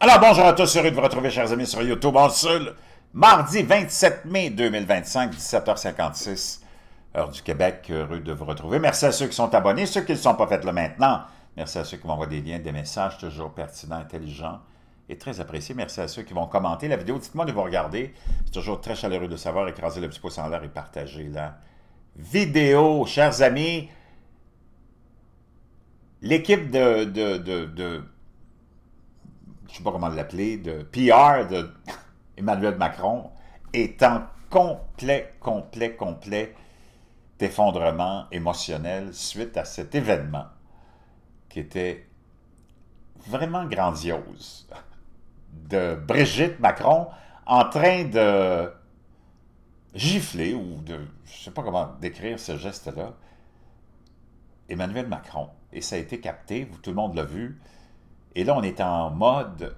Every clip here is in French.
Alors bonjour à tous, heureux de vous retrouver chers amis sur YouTube en ce mardi 27 mai 2025, 17h56, heure du Québec, heureux de vous retrouver. Merci à ceux qui sont abonnés, ceux qui ne le sont pas fait là maintenant. Merci à ceux qui m'envoient des liens, des messages toujours pertinents, intelligents et très appréciés. Merci à ceux qui vont commenter la vidéo. Dites-moi de vous regarder. C'est toujours très chaleureux de savoir. Écraser le petit pouce en l'air et partager la vidéo. Chers amis, l'équipe je ne sais pas comment l'appeler, de PR de Emmanuel Macron est en complet effondrement émotionnel suite à cet événement qui était vraiment grandiose de Brigitte Macron en train de gifler ou de, je ne sais pas comment décrire ce geste-là, Emmanuel Macron. Et ça a été capté, tout le monde l'a vu. Et là, on est en mode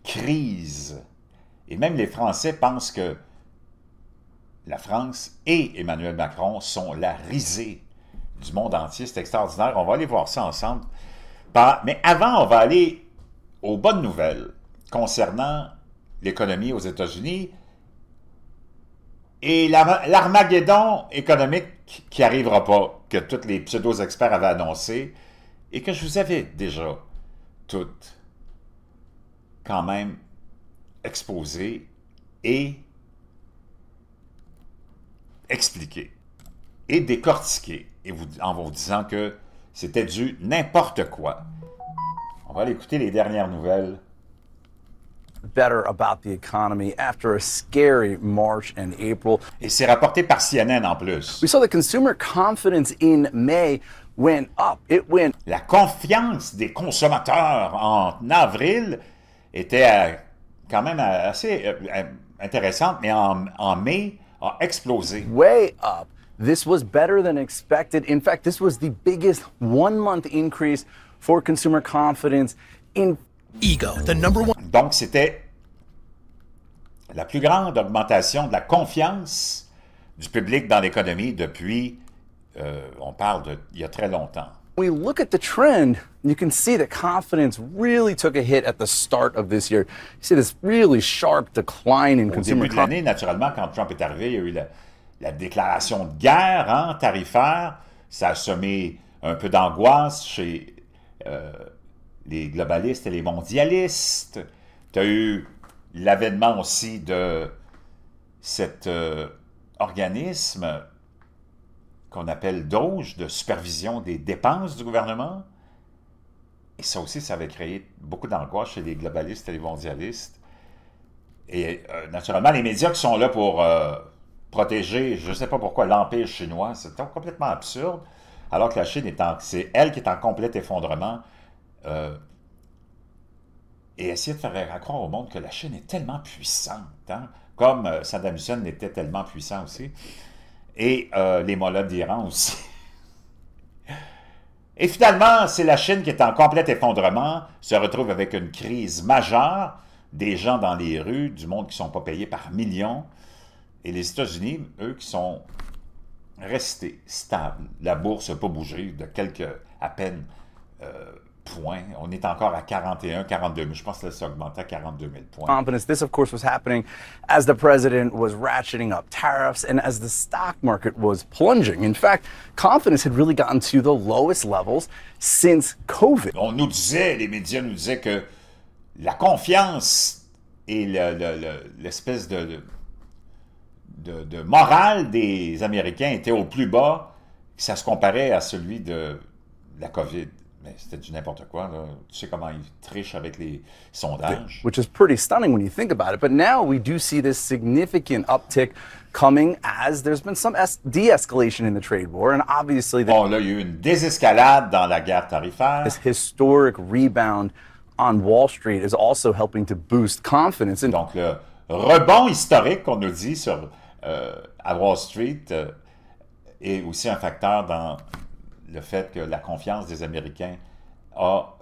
crise. Et même les Français pensent que la France et Emmanuel Macron sont la risée du monde entier. C'est extraordinaire. On va aller voir ça ensemble. Mais avant, on va aller aux bonnes nouvelles concernant l'économie aux États-Unis et l'Armageddon économique qui n'arrivera pas, que tous les pseudo-experts avaient annoncé et que je vous avais déjà toutes quand même exposées et expliquées et décortiquées en vous disant que c'était du n'importe quoi. On va aller écouter les dernières nouvelles. Better about the economy after a scary March and April. Et c'est rapporté par CNN en plus. We saw the consumer confidence in May went up. It went. La confiance des consommateurs en avril était quand même assez intéressante, mais en mai a explosé. Way up. This was better than expected. In fact, this was the biggest one-month increase for consumer confidence in Ego, the number one. Donc, c'était la plus grande augmentation de la confiance du public dans l'économie depuis, on parle il y a très longtemps. We look at the trend, you can see that confidence really took a hit at the start of this year. You see this really sharp decline in Au consumer début de l'année, naturellement, quand Trump est arrivé, il y a eu la déclaration de guerre tarifaire. Ça a semé un peu d'angoisse chez les globalistes et les mondialistes. Tu as eu l'avènement aussi de cet organisme qu'on appelle DOGE, de supervision des dépenses du gouvernement. Et ça aussi, ça avait créé beaucoup d'angoisse chez les globalistes et les mondialistes. Et naturellement, les médias qui sont là pour protéger, je ne sais pas pourquoi, l'empire chinois, c'est complètement absurde, alors que la Chine, c'est elle qui est en complet effondrement. Et essayer de faire croire au monde que la Chine est tellement puissante, comme Saddam Hussein était tellement puissant aussi, et les mollahs d'Iran aussi. Et finalement, c'est la Chine qui est en complet effondrement, se retrouve avec une crise majeure, des gens dans les rues, du monde qui ne sont pas payés par millions, et les États-Unis, eux, qui sont restés stables. La bourse n'a pas bougé de quelques, à peine, points. On est encore à 41, 42 000. Je pense que ça a augmenté à 42 000 points. confidence. This, of course, was happening as the president was ratcheting up tariffs and as the stock market was plunging. In fact, confidence had really gotten to the lowest levels since COVID. On nous disait, les médias nous disaient que la confiance et l'espèce de morale des Américains était au plus bas, ça se comparait à celui de la COVID. Mais c'était du n'importe quoi. Là. Tu sais comment ils trichent avec les sondages. Which is pretty stunning when you think about it. But now we do see this significant uptick coming as there's been some de-escalation in the trade war. And obviously, Bon, là, il y a eu une désescalade dans la guerre tarifaire. this historic rebound on Wall Street is also helping to boost confidence. And Donc, le rebond historique qu'on nous dit à Wall Street est aussi un facteur dans le fait que la confiance des Américains a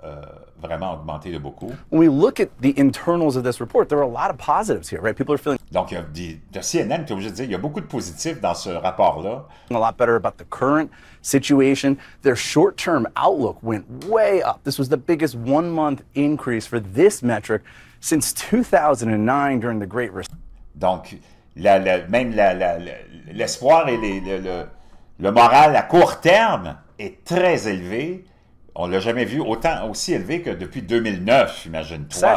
vraiment augmenté de beaucoup. When we look at the internals of this report, there are a lot of positives here, right? People are feeling Donc, il y a de CNN, tu es obligé de dire, il y a beaucoup de positifs dans ce rapport-là. a lot better about the current situation. Their short-term outlook went way up. This was the biggest one-month increase for this metric since 2009 during the Great Recession. Donc, même l'espoir et le moral à court terme est très élevé. On ne l'a jamais vu aussi élevé que depuis 2009, imagine-toi.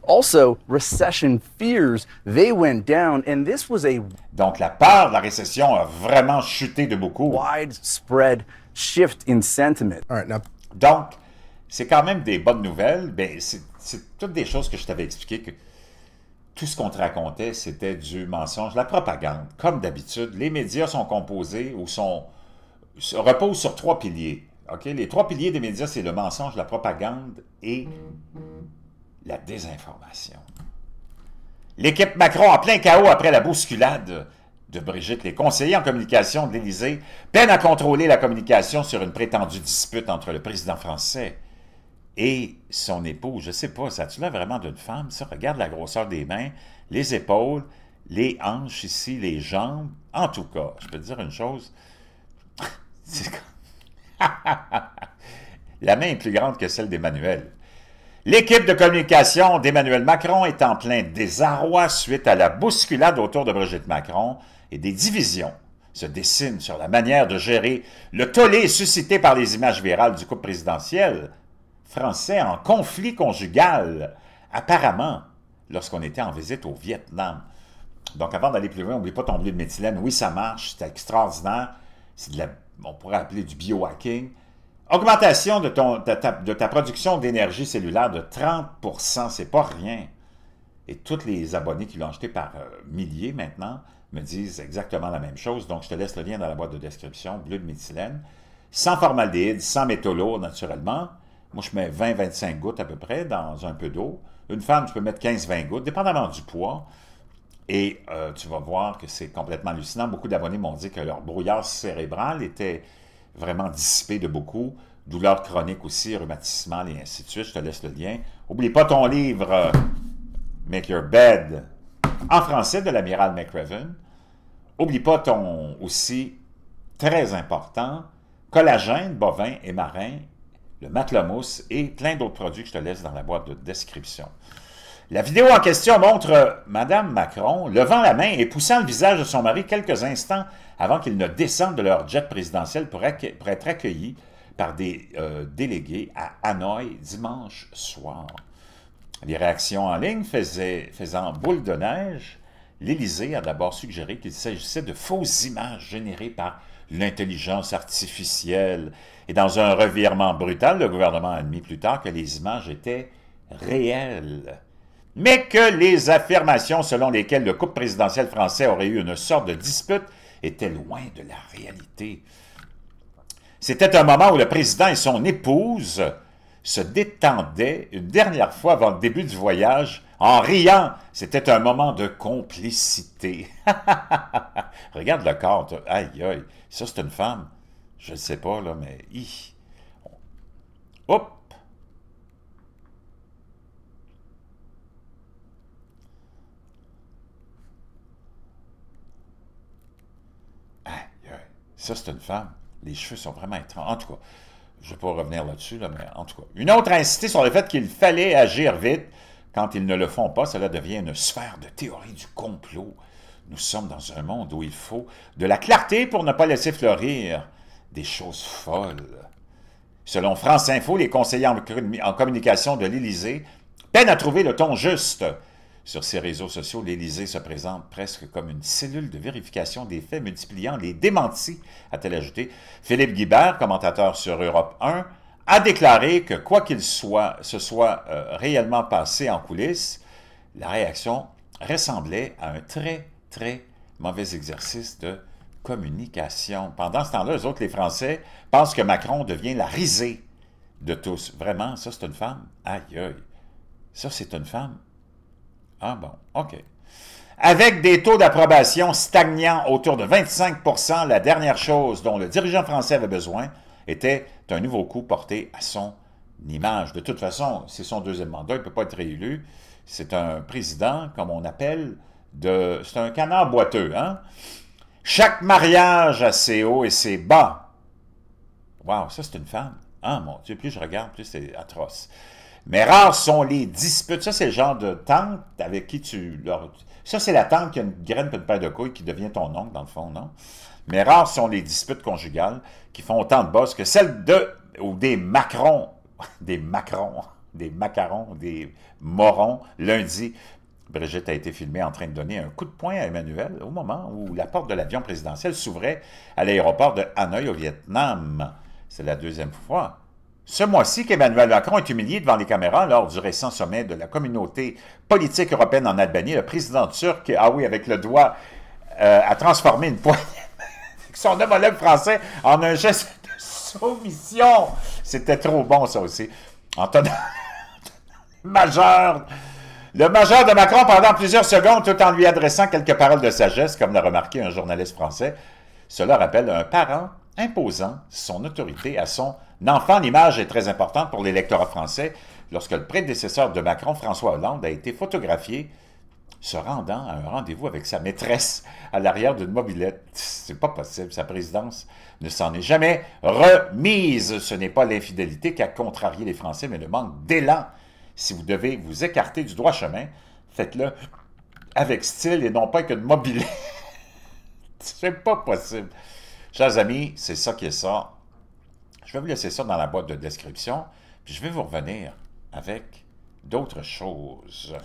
Also, recession fears, they went down, and this was a Donc, la peur de la récession a vraiment chuté de beaucoup. widespread shift in sentiment. All right, now Donc, c'est quand même des bonnes nouvelles. Ben, c'est toutes des choses que je t'avais expliqué, que tout ce qu'on te racontait, c'était du mensonge, la propagande. Comme d'habitude, les médias sont composés ou reposent sur 3 piliers. Okay? Les 3 piliers des médias, c'est le mensonge, la propagande et la désinformation. L'équipe Macron en plein chaos après la bousculade de Brigitte. Les conseillers en communication de l'Élysée peinent à contrôler la communication sur une prétendue dispute entre le président français et son époux. Je ne sais pas, ça a-tu l'air vraiment d'une femme, ça? Regarde la grosseur des mains, les épaules, les hanches ici, les jambes. En tout cas, je peux te dire une chose. La main est plus grande que celle d'Emmanuel. L'équipe de communication d'Emmanuel Macron est en plein désarroi suite à la bousculade autour de Brigitte Macron et des divisions se dessinent sur la manière de gérer le tollé suscité par les images virales du couple présidentiel français en conflit conjugal, apparemment, lorsqu'on était en visite au Vietnam. Donc, avant d'aller plus loin, n'oublie pas ton blé de méthylène. Oui, ça marche, c'est extraordinaire. C'est on pourrait appeler du biohacking. Augmentation de ta production d'énergie cellulaire de 30%, c'est pas rien. Et tous les abonnés qui l'ont acheté par milliers maintenant me disent exactement la même chose. Donc, je te laisse le lien dans la boîte de description, bleu de méthylène. Sans formaldéhyde, sans métaux lourds, naturellement. Moi, je mets 20-25 gouttes à peu près dans un peu d'eau. Une femme, tu peux mettre 15-20 gouttes, dépendamment du poids. Et tu vas voir que c'est complètement hallucinant. Beaucoup d'abonnés m'ont dit que leur brouillard cérébral était vraiment dissipé de beaucoup. Douleurs chroniques aussi, rhumatismales et ainsi de suite. Je te laisse le lien. N'oublie pas ton livre Make Your Bed en français de l'amiral McRaven. N'oublie pas ton aussi très important collagène bovin et marin, le matelas-mousse et plein d'autres produits que je te laisse dans la boîte de description. La vidéo en question montre Mme Macron levant la main et poussant le visage de son mari quelques instants avant qu'il ne descende de leur jet présidentiel pour être accueillis par des délégués à Hanoï dimanche soir. Les réactions en ligne faisant boule de neige, l'Élysée a d'abord suggéré qu'il s'agissait de fausses images générées par l'intelligence artificielle. Et dans un revirement brutal, le gouvernement a admis plus tard que les images étaient réelles. Mais que les affirmations selon lesquelles le couple présidentiel français aurait eu une sorte de dispute étaient loin de la réalité. C'était un moment où le président et son épouse se détendaient une dernière fois avant le début du voyage en riant. C'était un moment de complicité. Regarde le corps. Aïe, aïe. Ça, c'est une femme. Je ne sais pas, là, mais... Hop! Ça, c'est une femme. Les cheveux sont vraiment étranges. En tout cas, je ne vais pas revenir là-dessus, là, mais en tout cas. Une autre a insisté sur le fait qu'il fallait agir vite. Quand ils ne le font pas, cela devient une sphère de théorie du complot. Nous sommes dans un monde où il faut de la clarté pour ne pas laisser fleurir des choses folles. Selon France Info, les conseillers en communication de l'Élysée peinent à trouver le ton juste. Sur ces réseaux sociaux, l'Élysée se présente presque comme une cellule de vérification des faits, multipliant les démentis, a-t-elle ajouté. Philippe Guibert, commentateur sur Europe 1, a déclaré que quoi qu'il se soit réellement passé en coulisses, la réaction ressemblait à un très, très mauvais exercice de communication. Pendant ce temps-là, eux autres, les Français, pensent que Macron devient la risée de tous. Vraiment, ça, c'est une femme? Aïe, aïe. Ça, c'est une femme? Ah bon, OK. Avec des taux d'approbation stagnants autour de 25 %, la dernière chose dont le dirigeant français avait besoin était un nouveau coup porté à son une image. De toute façon, c'est son deuxième mandat, il ne peut pas être réélu. C'est un président, comme on appelle, c'est un canard boiteux, hein? Chaque mariage a ses hauts et ses bas. Wow, ça c'est une femme. Ah mon Dieu, plus je regarde, plus c'est atroce. Mais rares sont les disputes. Ça, c'est le genre de tante avec qui Ça, c'est la tante qui a une graine et une paire de couilles qui devient ton oncle, dans le fond, non? Mais rares sont les disputes conjugales qui font autant de bosses que celles ou des Macrons, des macarons, des morons. Lundi, Brigitte a été filmée en train de donner un coup de poing à Emmanuel au moment où la porte de l'avion présidentiel s'ouvrait à l'aéroport de Hanoï au Vietnam. C'est la deuxième fois ce mois-ci qu'Emmanuel Macron est humilié devant les caméras lors du récent sommet de la communauté politique européenne en Albanie. Le président turc, ah oui, avec le doigt, a transformé une poignée avec son homologue français en un geste de soumission. C'était trop bon, ça aussi. En tenant le majeur de Macron pendant plusieurs secondes, tout en lui adressant quelques paroles de sagesse, comme l'a remarqué un journaliste français. Cela rappelle un parent imposant son autorité à son enfant. L'image est très importante pour l'électorat français lorsque le prédécesseur de Macron, François Hollande, a été photographié se rendant à un rendez-vous avec sa maîtresse à l'arrière d'une mobilette. C'est pas possible, sa présidence ne s'en est jamais remise. Ce n'est pas l'infidélité qui a contrarié les Français, mais le manque d'élan. Si vous devez vous écarter du droit chemin, faites-le avec style et non pas avec une mobilette. C'est pas possible. Chers amis, c'est ça qui est ça. Je vais vous laisser ça dans la boîte de description, puis je vais vous revenir avec d'autres choses.